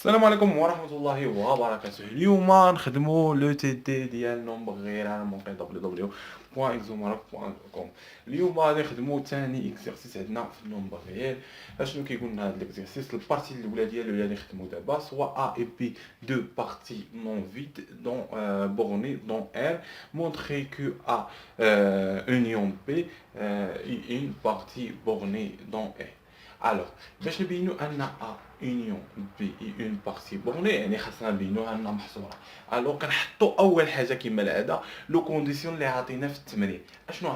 السلام عليكم ورحمة الله وبركاته. اليوم نخدمو لو تي دي ديال نومبغير على موقع www.exomarok.com. اليوم غادي نخدمو ثاني اكزرسيس عندنا في النومبغير. اشنو كيقول لنا هاد الاكزرسيس؟ البارتي الاولى ديالو اللي غادي نخدمو دابا سوا ا اي بي دو بارتي نون فيد دون bornées dans R, montrer que A union B est une partie bornée dans R. Alors, باش نبينو ان ا union B est une partie bornée يعني خاصنا نبينوها انها محصوره. الوغ كنحطو اول حاجه كما العاده لو كونديسيون اللي عطينا في التمرين. اشنو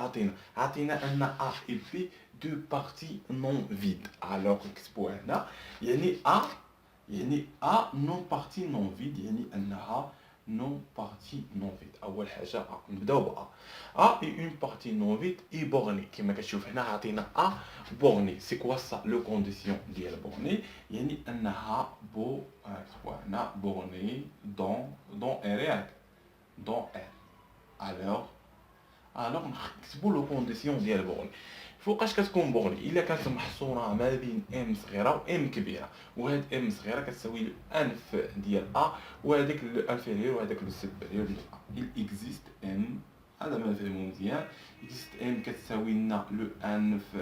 عطينا ان ا et B دو بارتي نون فيد. الوغ نكتبوها هنا يعني ا نون بارتي نون فيد، يعني انها non partie non vide. اول حاجه نبداو ب A est une partie non vide et bornée. كما كتشوف هنا عطينا A bornée. سي كوا سا لو كونديسيون ديال bornée؟ يعني انها هنا bornée dans R dans R. alors نكتبوا لو كونديسيون ديال bornée. فوقاش كتكون بورني؟ الا كانت محصوره ما بين ام صغيره و ام كبيره، وهاد ام صغيره كتساوي الانف ديال ا وهذاك الانفيريور وهذاك لو سوبيريور ديال ا. il existe ام، هذا ما فهمو مزيان. existe ام كتساوي لنا لو انف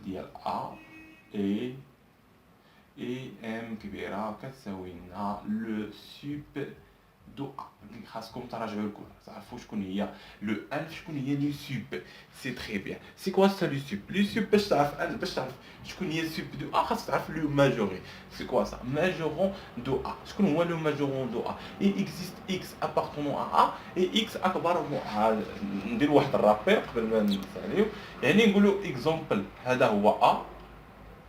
ديال ا اي ام كبيره كتساوي لنا لو سوب دو ا. خاصكم تراجعوا الكل تعرفوا شكون هي لو انف، شكون هي لو سوب. سي تري بيان. سي كوا سا لو سوب؟ لو سوب باش تعرف شكون هي سوب دو ا خاصك تعرف لو ماجوري. سي كوا سا ماجورون دو ا؟ شكون هو لو ماجورون دو ا؟ اي اكزيست اكس ابارتونون ا ا اي اكس اكبر من. ندير واحد الرابير قبل ما نساليو، يعني نقولوا اكزومبل هذا هو ا.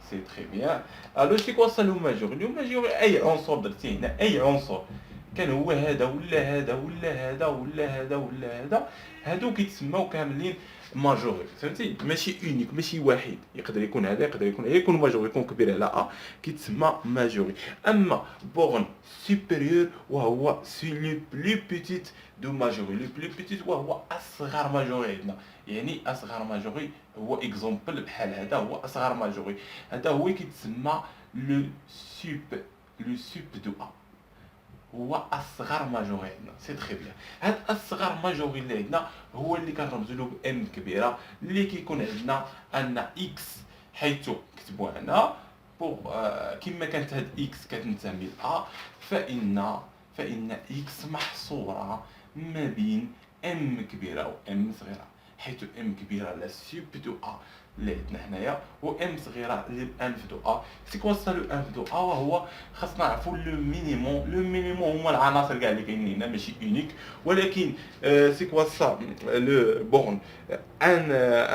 سي تري بيان. الو سي كوا سا لو ماجور؟ لو ماجور اي عنصر درتي هنا، اي عنصر كان هو هذا ولا هذا ولا هذا ولا هذا ولا هذا، هادو كيتسموا كاملين ماجوري. فهمتي؟ ماشي اونيك، ماشي واحد. يقدر يكون هذا، يقدر يكون هذا، يكون ماجوري، يكون كبير على ا كيتسمى ماجوري. اما بورن سوبيريور وهو سي لو بلو بيتيت دو ماجوري. لو بلو بيتيت وهو اصغر ماجوري عندنا، يعني اصغر ماجوري هو اكزومبل بحال هذا هو اصغر ماجوري. هذا هو كيتسمى لو سوب دو ا، هو اصغر ماجوري عندنا. سي تري بيان. هاد اصغر ماجوري اللي عندنا هو اللي كنرمزوا له بام كبيره، اللي كيكون عندنا ان اكس، حيث كتبوها هنا بوغ كما كانت هاد اكس كتنتمي ل فان اكس محصوره ما بين ام كبيره و ام صغيره، حيث ام كبيره لا سوب دو ا اللي عندنا هنايا، و ام صغيره للانف دو ا. سي كوا سا لو انف دو ا؟ وهو خاصنا نعرفوا لو مينيموم هما العناصر كاع اللي كاينين هنا، ماشي اونيك، ولكن سي كوا سا لو بورن ان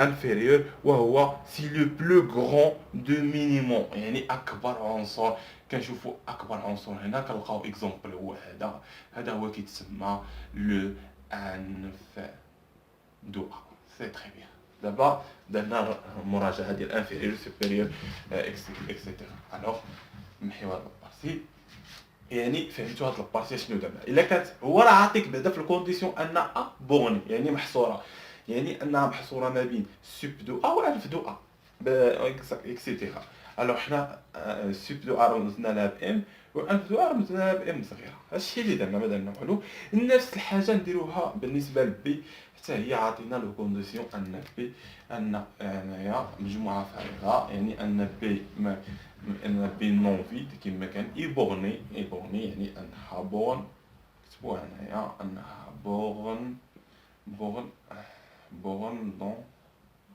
انفيريور وهو سي لو بلو غران دو مينيموم، يعني اكبر عنصر. كنشوفوا اكبر عنصر هنا كنلقاو اكزومبل هو هذا هو كيتسمى لو انف دو ا. سي تري بيان. دابا درنا مراجعه ديال انفيريور سوبيريور اكسيتيرا. الوغ نمحيو هاد البارتي، يعني فهمتوا هاد البارتي شنو دابا؟ الا كانت هو راه عاطيك بعدا في الكونديسيون ان ا بورني، يعني محصوره، يعني انها محصوره ما بين سوب دو ا و انف دو ا اكسيتيرا. الوغ حنا سوب دو ا رمزنا لها بام و انف دو ا رمزنا لها بام صغيره. هادشي اللي درنا، ما درنا والو. نفس الحاجه نديروها بالنسبه لبي، حتى هي عاطينا لو كونديسيون ان بي ان هنايا مجموعه فارغه، يعني ان بي نون فيد كما كان اي بورني يعني انها بورن. كتبوها هنايا انها بورن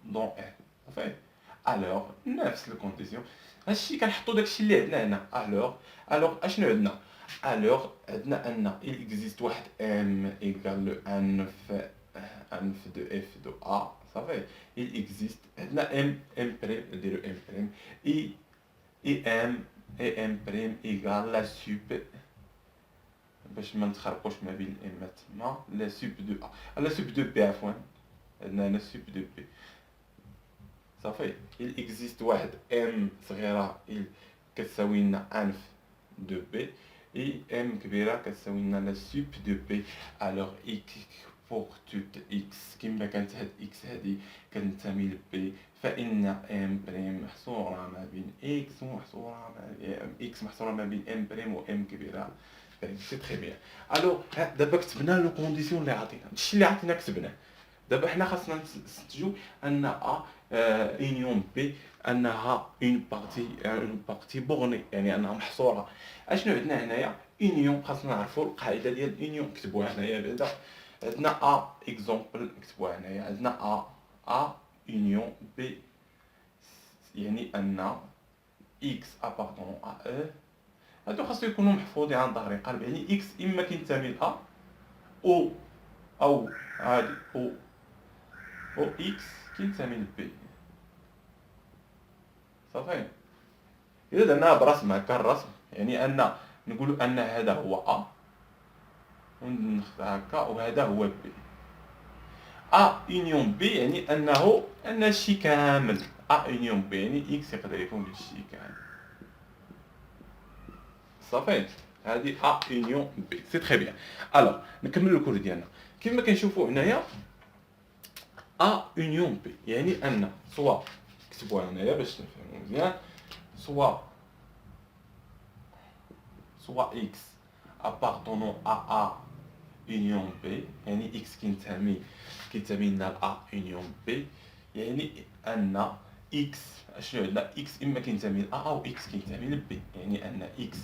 دون ال صافي. الوغ نفس الكونديسيون، هادشي كنحطو داكشي اللي عندنا هنا. الوغ اشنو عندنا؟ الوغ عندنا ان il existe واحد ام ايكال لو انف دو اف دو ا صافي. il existe عندنا ام بريم، نديرو ام بريم اي ام بريم ايكال لا سوب، باش ما نتخربقوش ما بين الامات تما، لا سوب دو ا لا سوب دو بي. عفوا عندنا هنا سوب دو بي صافي. il existe واحد ام صغيره كتساوي لنا انف دو بي، اي ام كبيره كتساوي لنا لا سوب دو بي. الوغ اكس بوغ توت اكس، كما كانت هاد اكس هادي كتنتمي لبي، فإن ام بريم محصورة ما بين اكس ومحصورة ما بين اكس محصورة ما بين ام بريم و ام كبيرة. سي تري بيان. الوغ دابا كتبنا لو كونديسيون اللي عطينا، هادشي اللي عطينا كتبناه. دابا حنا خاصنا نستنتجو ان ا يونيون بي انها اون بارتي بورني، يعني انها محصوره. اشنو عندنا هنايا؟ يونيون، خاصنا نعرفوا القاعده ديال يونيون، كتبوها هنايا بعدا. عندنا ا اكزومبل نكتبوها هنايا، عندنا ا يونيون بي، يعني ان اكس ابارتون ا او. هادو خاصو يكونوا محفوظين عن ظهر قلب، يعني اكس اما كينتمي ل ا او هادي او اكس كينتمي ل بي. صافي. اذا درناها برسم هكا الرسم، يعني ان نقولوا ان هذا هو ا ونخدم هكا، وهذا هو بي. ا يونيون بي يعني انه ان الشيء كامل. ا يونيون بي يعني اكس يقدر يكون بالشيء كامل. صافي. هذه ا يونيون بي، سي تري بيان. الوغ نكملوا الكور ديالنا. كما كنشوفوا هنايا ا يونيون بي يعني ان سوا، كتبوها هنايا باش نفهموا مزيان، سوا x appartenant à A union B، يعني x كينتمي لنا ل A union B، يعني أن x، أشنو عندنا؟ x إما كينتمي ل A أو x كينتمي ل B، يعني أن x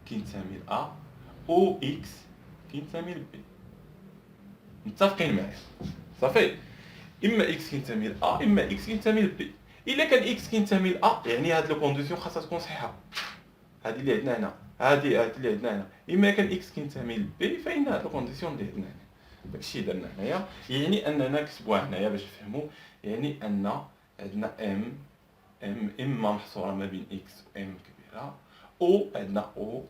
كينتمي ل A أو x كينتمي ل B. متفقين معايا؟ صافي. إما x كينتمي ل A إما x كينتمي ل B. إلا كان x كينتمي ل A يعني هاد لو كونديسيون خاصها تكون صحيحة. هذه اللي عندنا هنا، هذه اللي عندنا هنا. اما كان اكس كينتمي لبي فان هاد الكونديسيون اللي عندنا هنا. داكشي اللي درنا هنايا، يعني اننا كتبوها هنايا باش نفهموا، يعني ان عندنا ام اما محصوره ما بين اكس و ام كبيره، او عندنا او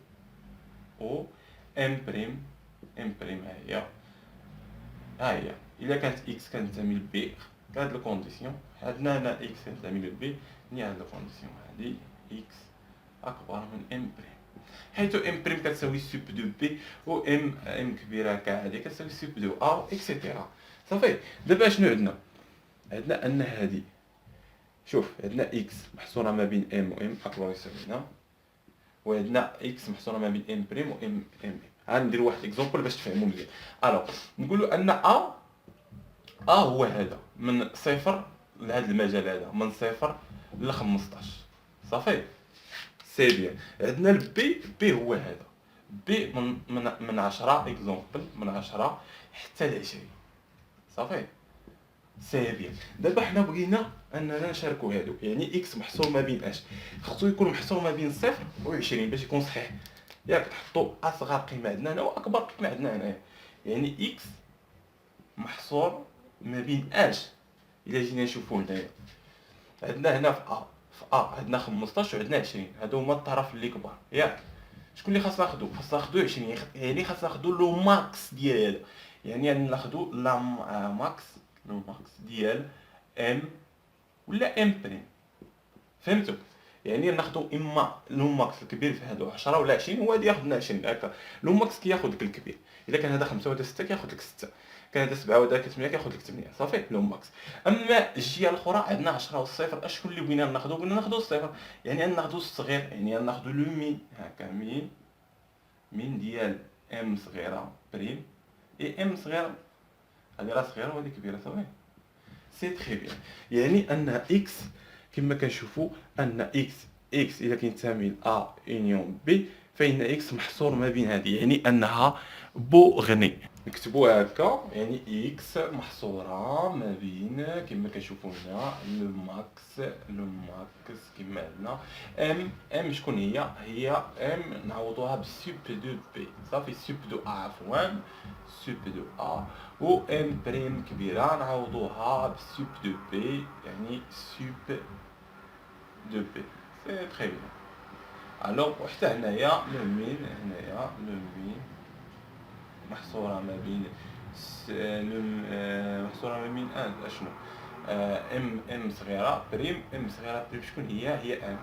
ام بريم ها هي. الا كانت اكس كتنتمي لبي هاد الكونديسيون، عندنا هنا اكس كتنتمي لبي، يعني هاد الكونديسيون هادي اكس اكبر من ام بريم، حيث ام بريم كتساوي سوب دو بي، و ام كبيره هكا هادي كتساوي سوب دو ا اكسيتيرا. صافي. دابا شنو عندنا؟ عندنا ان هادي، شوف عندنا اكس محصوره ما بين ام و ام اكبر يساوي هنا، وعندنا اكس محصوره ما بين ام بريم و ام. غندير واحد اكزومبل باش تفهموا مزيان. الوغ نقولوا ان هو هذا من صفر لهذا المجال هذا، من صفر ل 15. صافي. سي بيان. عندنا البي هو هذا، بي من 10 اكزومبل، من 10 حتى ل 20. صافي. سي بيان. دابا حنا بغينا اننا نشاركوا هادو، يعني اكس محصور ما بين اش؟ خصو يكون محصور ما بين 0 و 20 باش يكون صحيح. ياك تحطوا اصغر قيمه عندنا هنا واكبر قيمه عندنا هنايا، يعني اكس محصور ما بين اش؟ الا جينا نشوفوا هنايا عندنا هنا في ا عندنا 15 وعندنا 20، هادو هما الطرف اللي كبار. ياك شكون اللي خاصنا ناخذو؟ خاصنا ناخذو 20، يعني خاصنا ناخذو لو ماكس ديال هذا، يعني ناخذو لا ماكس، لو ماكس ديال ام ولا ام بريم. فهمتوا؟ يعني ناخذو اما لو ماكس الكبير في هادو 10 ولا 20، هو غادي ياخذ لنا 20 هكا. لو ماكس كياخذ لك الكبير، الا كان هذا 5 وهذا 6 كياخذ لك 6، كان هذا 7 وهذا 8 كياخذ لك 8. صافي لو ماكس. اما الجهه الاخرى عندنا 10 والصفر، اشكون اللي بغينا ناخذو؟ بغينا ناخذو الصفر، يعني ناخذو الصغير، يعني ناخذو لو مين هكا، مين ديال ام صغيره بريم اي ام صغيره، هذه راه صغيره وهذه كبيره. صافي. سي تري بيان. يعني ان اكس كما كنشوفوا ان اكس اذا كينتمي ل ا يونيون بي فان اكس محصور ما بين هذه، يعني انها بوغني. نكتبوها هكا، يعني اكس محصوره ما بين كما كنشوفوا هنا لو ماكس كما عندنا ام شكون هي ام نعوضوها بسوب دو بي. صافي. سوب دو ا عفوا، سوب دو ا، و ام بريم كبيره نعوضوها بسوب دو بي، يعني سوب دو بي. سي تري بيان. الوغ وحتى هنايا لو مين محصورة ما بين محصورة ما بين اشنو؟ ام صغيرة بريم، ام صغيرة بريم شكون هي انف،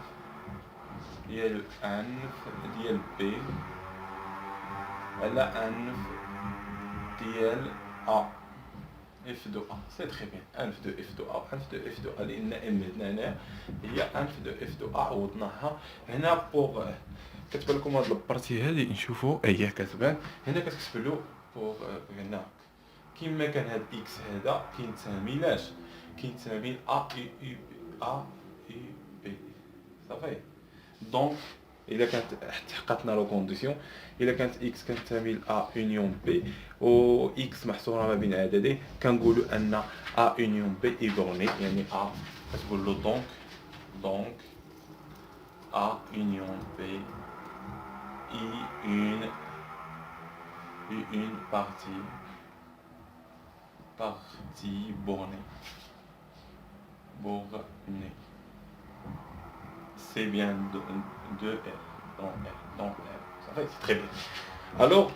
هي الانف ديال بي على انف ديال ا. اف دو ا سي تري بيان. انف دو اف دو ا انف دو اف دو ا لان ام هنا هي انف دو اف دو ا عوضناها هنا بوغ. كتبان لكم هاد البارتي هادي نشوفوا هي كتبان هنا كتكتب له بوغ هنا كيما كان هاد اكس هذا كينتمي لاش كينتمي ا يو ا يو بي صافي. دونك الا كانت تحققنا لو كونديسيون الا كانت اكس كتنتمي ل ا يونيون بي و اكس محصوره ما بين عددين كنقولوا ان ا يونيون بي ايغوني يعني ا كتقول له دونك ا يونيون بي اي une partie bornée. C'est bien de R. Donc R. Ça fait c'est très bien. الوغ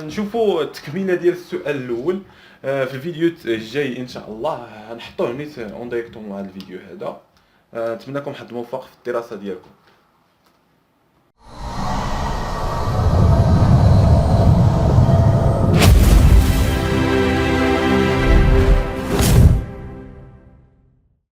نشوفوا التكميله ديال السؤال الاول في الفيديو الجاي ان شاء الله. نحطوه نيت اون دايركتوم هذا الفيديو هذا. نتمنىكم حظ موفق في الدراسه ديالكم.